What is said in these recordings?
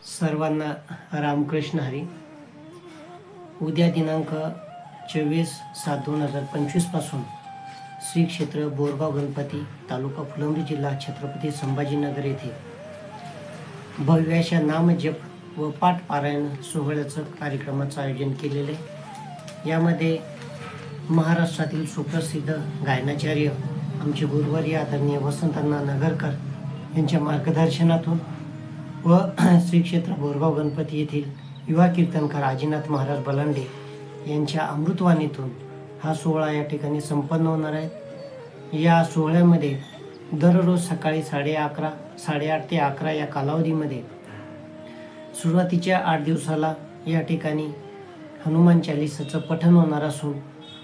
सर्वांना रामकृष्ण हरी. उद्या दिनांक 24/7/2025 पासून श्री क्षेत्र बोरगाव गणपती तालुका फुलंब्री जिल्हा छत्रपती संभाजीनगर येथे भव्य अशा नामजप व पाठ पारायण सोहळ्याचं कार्यक्रमाचं आयोजन केलेले. यामध्ये महाराष्ट्रातील सुप्रसिद्ध गायनाचार्य आमचे गुरुवर्य आदरणीय वसंतअण्णा नगरकर यांच्या मार्गदर्शनातून व श्री क्षेत्र बोरगाव गणपती येथील युवा कीर्तनकार आजीनाथ महाराज बलांडे यांच्या अमृतवाणीतून हा सोहळा या ठिकाणी संपन्न होणार आहे. या सोहळ्यामध्ये दररोज सकाळी 8:30 ते 11 या कालावधीमध्ये सुरुवातीच्या 8 दिवसाला या ठिकाणी हनुमान चालीसाचं पठण होणार असून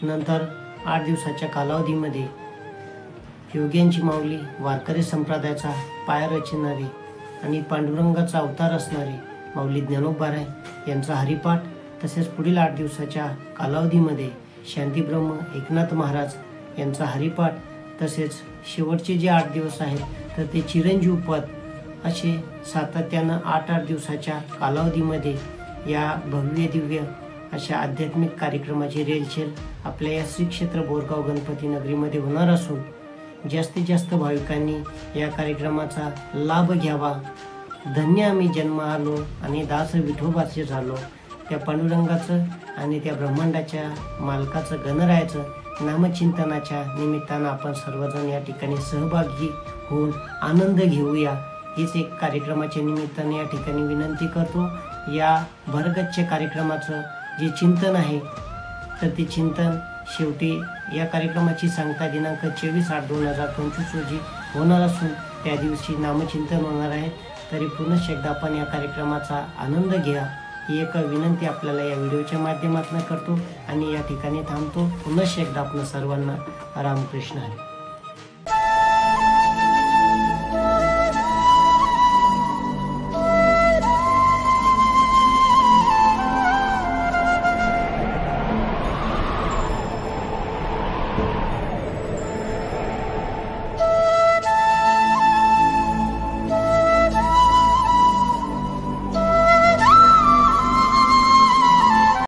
नंतर 8 दिवसाच्या कालावधीमध्ये योग्यांची माऊली वारकरी संप्रदायाचा पाया रचणारे आणि पांडुरंगाचा अवतार असणारे माऊली ज्ञानोबाराय यांचा हरिपाठ, तसेच पुढील 8 दिवसाच्या कालावधीमध्ये शांतीब्रह्म एकनाथ महाराज यांचा हरिपाठ, तसेच शेवटचे जे 8 दिवस आहेत तर ते चिरंजीव पद असे सातत्यानं 8 दिवसाच्या कालावधीमध्ये या भव्य दिव्य अशा आध्यात्मिक कार्यक्रमाची रेलचेल आपल्या या श्री क्षेत्र बोरगाव गणपती नगरीमध्ये होणार असून जास्तीत जास्त भाविकांनी या कार्यक्रमाचा लाभ घ्यावा. धन्य आम्ही जन्म आलो आणि दास विठोबाचे झालो. त्या पांडुरंगाचं आणि त्या ब्रह्मांडाच्या मालकाचं गणरायाचं नामचिंतनाच्या निमित्तानं आपण सर्वजण या ठिकाणी सहभागी होऊन आनंद घेऊया हीच एक कार्यक्रमाच्या निमित्ताने या ठिकाणी विनंती करतो. या भरगच्च कार्यक्रमाचं जे चिंतन आहे तर ते चिंतन शेवटी या कार्यक्रमाची सांगता दिनांक 24/8/2025 रोजी होणार असून त्या दिवशी नामचिंतन होणार आहे. तरी पुनश्च एकदा आपण या कार्यक्रमाचा आनंद घ्या ही एक विनंती आपल्याला या व्हिडिओच्या माध्यमातून करतो आणि या ठिकाणी थांबतो. पुनश्च एकदा आपण सर्वांना रामकृष्ण हरी.